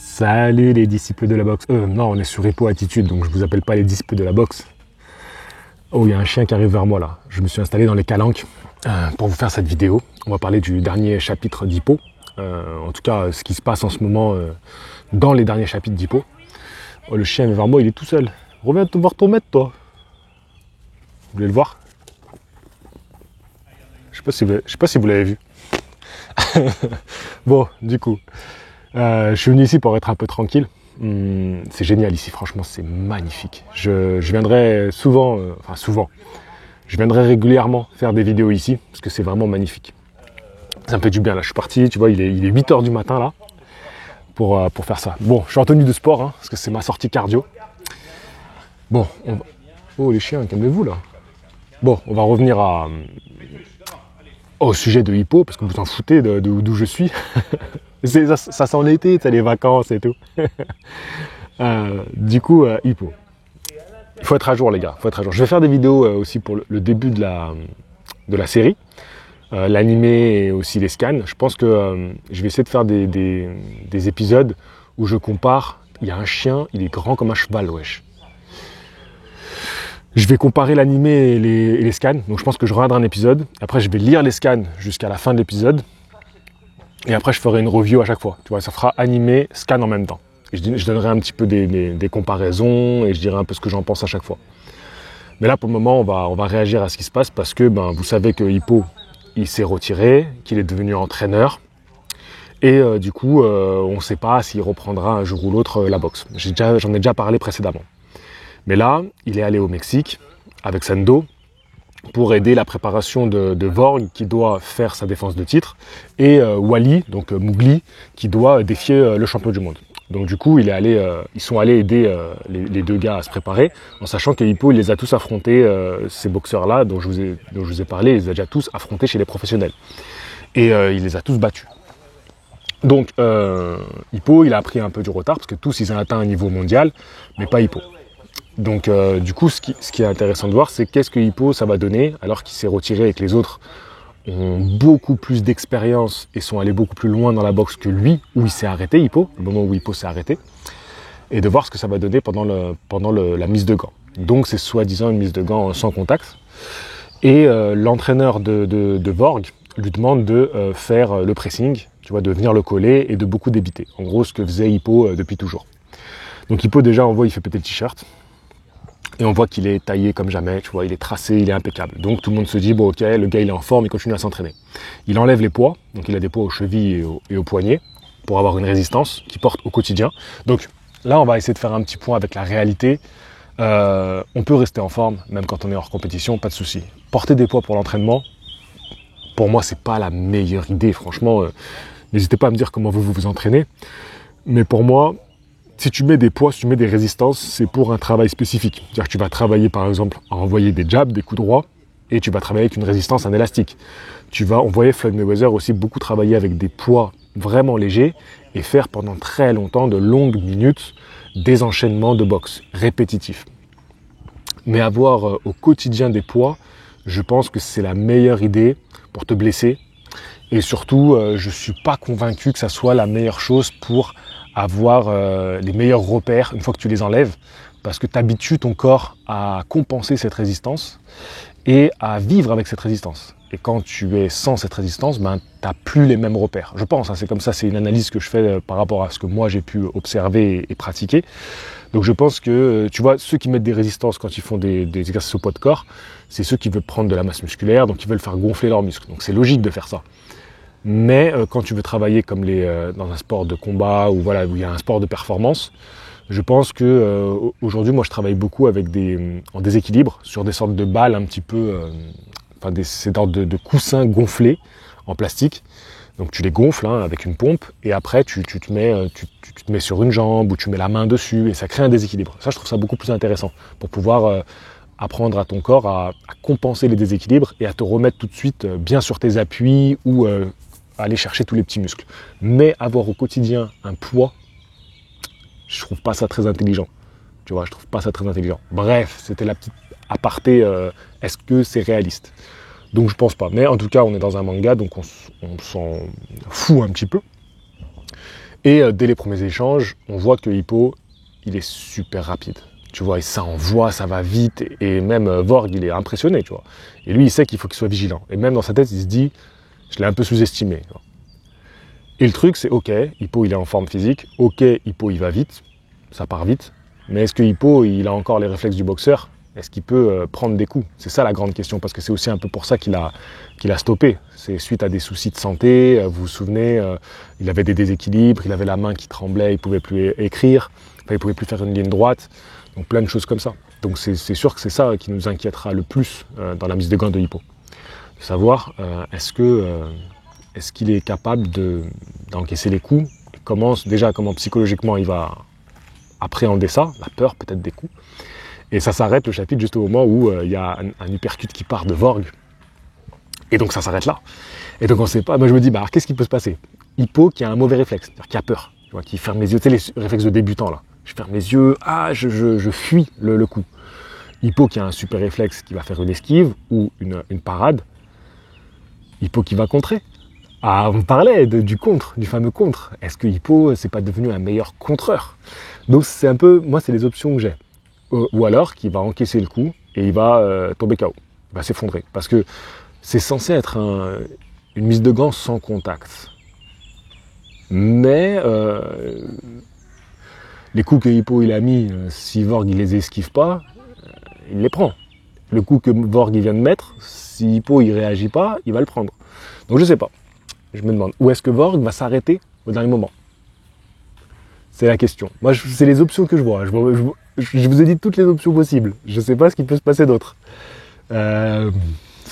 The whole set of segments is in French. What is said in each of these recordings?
Salut les disciples de la boxe. Non, on est sur Hippo Attitude, donc je vous appelle pas les disciples de la boxe. Oh, il y a un chien qui arrive vers moi là. Je me suis installé dans les calanques pour vous faire cette vidéo. On va parler du dernier chapitre d'Hippo. En tout cas, ce qui se passe en ce moment dans les derniers chapitres d'Hippo. Oh, le chien est vers moi, il est tout seul. Reviens te voir ton maître, toi. Vous voulez le voir? Je sais pas si vous l'avez vu. Bon, du coup, je suis venu ici pour être un peu tranquille. C'est génial ici, franchement, c'est magnifique. Je viendrai souvent, je viendrai régulièrement faire des vidéos ici, parce que c'est vraiment magnifique. Ça me fait du bien, là, je suis parti, tu vois, il est 8 h du matin, là, pour faire ça. Bon, je suis en tenue de sport, hein, parce que c'est ma sortie cardio. Bon, oh, les chiens, calmez-vous, là. Bon, on va revenir au sujet de Hippo, parce que vous en foutez d'où je suis. ça sent l'été, t'as les vacances et tout. Du coup, Hippo. Il faut être à jour, les gars. Faut être à jour. Je vais faire des vidéos aussi pour le début de la série. L'animé et aussi les scans. Je pense que je vais essayer de faire des épisodes où je compare. Il y a un chien, il est grand comme un cheval, wesh. Je vais comparer l'animé et les scans. Donc je pense que je regarderai un épisode. Après, je vais lire les scans jusqu'à la fin de l'épisode. Et après, je ferai une review à chaque fois. Tu vois, ça fera animé, scan en même temps. Et je donnerai un petit peu des comparaisons et je dirai un peu ce que j'en pense à chaque fois. Mais là, pour le moment, on va réagir à ce qui se passe parce que vous savez que Hippo, il s'est retiré, qu'il est devenu entraîneur. Et du coup, on ne sait pas s'il reprendra un jour ou l'autre la boxe. J'en ai déjà parlé précédemment. Mais là, il est allé au Mexique avec Sando pour aider la préparation de Vorg qui doit faire sa défense de titre et Wally, donc Mowgli, qui doit défier le champion du monde. Donc du coup, ils sont allés aider les deux gars à se préparer, en sachant que Hippo, il les a tous affrontés, ces boxeurs-là dont je vous ai parlé, il les a déjà tous affrontés chez les professionnels. Et il les a tous battus. Donc Hippo, il a pris un peu du retard, parce que tous, ils ont atteint un niveau mondial, mais pas Hippo. Donc du coup, ce qui est intéressant de voir, c'est qu'est-ce que Hippo, ça va donner, alors qu'il s'est retiré et que les autres ont beaucoup plus d'expérience et sont allés beaucoup plus loin dans la boxe que lui, où il s'est arrêté, Hippo, le moment où Hippo s'est arrêté, et de voir ce que ça va donner pendant la mise de gants. Donc c'est soi-disant une mise de gants sans contact. Et l'entraîneur de Vorg lui demande de faire le pressing, tu vois, de venir le coller et de beaucoup débiter. En gros, ce que faisait Hippo depuis toujours. Donc Hippo, déjà, on voit, il fait péter le t-shirt. Et on voit qu'il est taillé comme jamais, tu vois, il est tracé, il est impeccable. Donc tout le monde se dit, bon ok, le gars il est en forme, il continue à s'entraîner. Il enlève les poids, donc il a des poids aux chevilles et aux poignets, pour avoir une résistance qu'il porte au quotidien. Donc là, on va essayer de faire un petit point avec la réalité. On peut rester en forme, même quand on est hors compétition, pas de souci. Porter des poids pour l'entraînement, pour moi, c'est pas la meilleure idée, franchement. N'hésitez pas à me dire comment vous vous entraînez. Mais pour moi, si tu mets des poids, si tu mets des résistances, c'est pour un travail spécifique. C'est-à-dire que tu vas travailler par exemple à envoyer des jabs, des coups droits, et tu vas travailler avec une résistance, un élastique. On voyait Floyd Mayweather aussi beaucoup travailler avec des poids vraiment légers et faire pendant très longtemps de longues minutes des enchaînements de boxe répétitifs. Mais avoir au quotidien des poids, je pense que c'est la meilleure idée pour te blesser. Et surtout, je ne suis pas convaincu que ça soit la meilleure chose pour avoir les meilleurs repères une fois que tu les enlèves, parce que tu habitues ton corps à compenser cette résistance et à vivre avec cette résistance. Et quand tu es sans cette résistance, tu n'as plus les mêmes repères. Je pense, c'est comme ça, c'est une analyse que je fais par rapport à ce que moi j'ai pu observer et pratiquer. Donc je pense que, tu vois, ceux qui mettent des résistances quand ils font des exercices au poids de corps, c'est ceux qui veulent prendre de la masse musculaire, donc ils veulent faire gonfler leurs muscles. Donc c'est logique de faire ça. Mais quand tu veux travailler comme dans un sport de combat ou où il y a un sport de performance, je pense que aujourd'hui, moi, je travaille beaucoup avec en déséquilibre sur des sortes de balles un petit peu, ces sortes de coussins gonflés en plastique. Donc tu les gonfles avec une pompe et après tu te mets sur une jambe ou tu mets la main dessus et ça crée un déséquilibre. Ça, je trouve ça beaucoup plus intéressant pour pouvoir apprendre à ton corps à compenser les déséquilibres et à te remettre tout de suite bien sur tes appuis ou aller chercher tous les petits muscles. Mais avoir au quotidien un poids, je trouve pas ça très intelligent. Tu vois, je trouve pas ça très intelligent. Bref, c'était la petite aparté, est-ce que c'est réaliste? Donc je pense pas. Mais en tout cas, on est dans un manga, donc on s'en fout un petit peu. Et dès les premiers échanges, on voit que Hippo, il est super rapide. Tu vois, et ça envoie, ça va vite. Et même Vorg, il est impressionné, tu vois. Et lui, il sait qu'il faut qu'il soit vigilant. Et même dans sa tête, il se dit, je l'ai un peu sous-estimé. Et le truc, c'est ok, Hippo, il est en forme physique. Ok, Hippo, il va vite. Ça part vite. Mais est-ce que Hippo, il a encore les réflexes du boxeur? Est-ce qu'il peut prendre des coups? C'est ça la grande question, parce que c'est aussi un peu pour ça qu'il a stoppé. C'est suite à des soucis de santé, vous vous souvenez, il avait des déséquilibres, il avait la main qui tremblait, il ne pouvait plus écrire, il ne pouvait plus faire une ligne droite, donc plein de choses comme ça. Donc c'est sûr que c'est ça qui nous inquiétera le plus dans la mise de gants de Hippo. De savoir, est-ce qu'il est capable d'encaisser les coups, comment psychologiquement il va appréhender ça, la peur peut-être des coups. Et ça s'arrête le chapitre juste au moment où il y a un uppercut qui part de Vorg. Et donc ça s'arrête là. Et donc on ne sait pas, moi je me dis, qu'est-ce qui peut se passer? Hippo qui a un mauvais réflexe, c'est-à-dire qui a peur, tu vois, qui ferme les yeux, tu sais les réflexes de débutant là. Je ferme les yeux, je fuis le coup. Hippo qui a un super réflexe qui va faire une esquive ou une parade. Hippo qui va contrer. On parlait du contre, du fameux contre. Est-ce que Hippo, c'est pas devenu un meilleur contreur? Donc c'est un peu, moi c'est les options que j'ai. Ou alors qu'il va encaisser le coup et il va tomber KO, il va s'effondrer. Parce que c'est censé être une mise de gants sans contact. Mais les coups que Hippo il a mis, si Vorg il les esquive pas, il les prend. Le coup que Vorg il vient de mettre, si Hippo il réagit pas, il va le prendre. Donc je sais pas. Je me demande, où est-ce que Vorg va s'arrêter au dernier moment? C'est la question. Moi, c'est les options que je vois. Je vous ai dit toutes les options possibles. Je ne sais pas ce qui peut se passer d'autre. Ce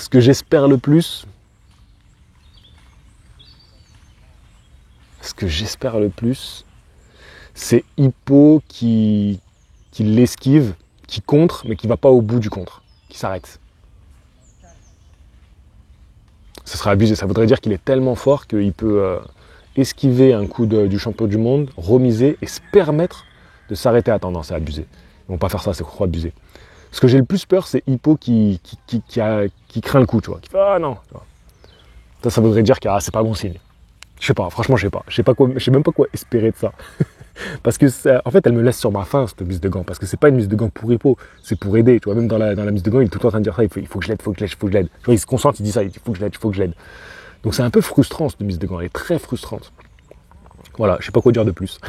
que j'espère le plus, c'est Hippo qui l'esquive, qui contre, mais qui ne va pas au bout du contre, qui s'arrête. Ça serait abusé. Ça voudrait dire qu'il est tellement fort qu'il peut esquiver un coup du champion du monde, remiser et se permettre de s'arrêter à temps. Non, c'est abusé. Ils vont pas faire ça, c'est trop abusé. Ce que j'ai le plus peur, c'est Hippo qui craint le coup, tu vois. Qui fait, ah non. Ça voudrait dire que c'est pas bon signe. Je sais pas, franchement, je sais pas. Je sais même pas quoi espérer de ça. Parce que, en fait, elle me laisse sur ma faim, cette mise de gants. Parce que c'est pas une mise de gants pour Hippo, c'est pour aider. Tu vois, même dans la mise de gants, il est tout le temps en train de dire ça. Il faut que je l'aide, faut que je l'aide. Tu vois, il se concentre, il dit ça, il dit faut que je l'aide. Donc c'est un peu frustrant, cette mise de gants. Elle est très frustrante. Voilà, je sais pas quoi dire de plus.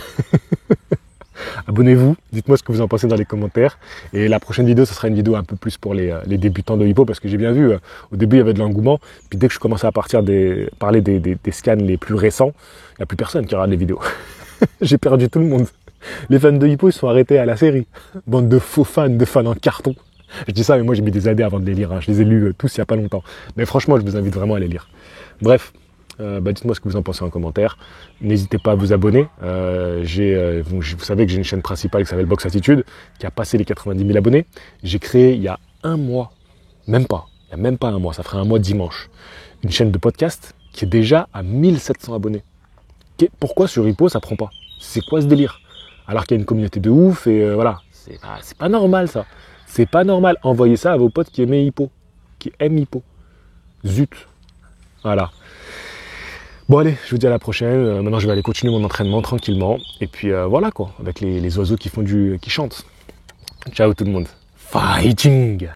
Abonnez-vous, dites-moi ce que vous en pensez dans les commentaires. Et la prochaine vidéo, ce sera une vidéo un peu plus pour les débutants de Hippo, parce que j'ai bien vu, au début, il y avait de l'engouement. Puis dès que je commençais à parler des scans les plus récents, il n'y a plus personne qui regarde les vidéos. J'ai perdu tout le monde. Les fans de Hippo, ils sont arrêtés à la série. Bande de faux fans, de fans en carton. Je dis ça, mais moi j'ai mis des années avant de les lire. Je les ai lus tous il n'y a pas longtemps. Mais franchement, je vous invite vraiment à les lire. Bref, dites-moi ce que vous en pensez en commentaire. N'hésitez pas à vous abonner. Vous savez que j'ai une chaîne principale qui s'appelle Box Attitude, qui a passé les 90 000 abonnés. J'ai créé il y a un mois, il n'y a même pas un mois, ça ferait un mois dimanche, une chaîne de podcast qui est déjà à 1700 abonnés. Pourquoi sur Hippo ça prend pas? C'est quoi ce délire? Alors qu'il y a une communauté de ouf et voilà. C'est pas normal ça. C'est pas normal. Envoyez ça à vos potes qui aiment Hippo. Zut. Voilà. Bon allez, je vous dis à la prochaine. Maintenant je vais aller continuer mon entraînement tranquillement. Et puis voilà quoi, avec les oiseaux qui chantent. Ciao tout le monde. Fighting!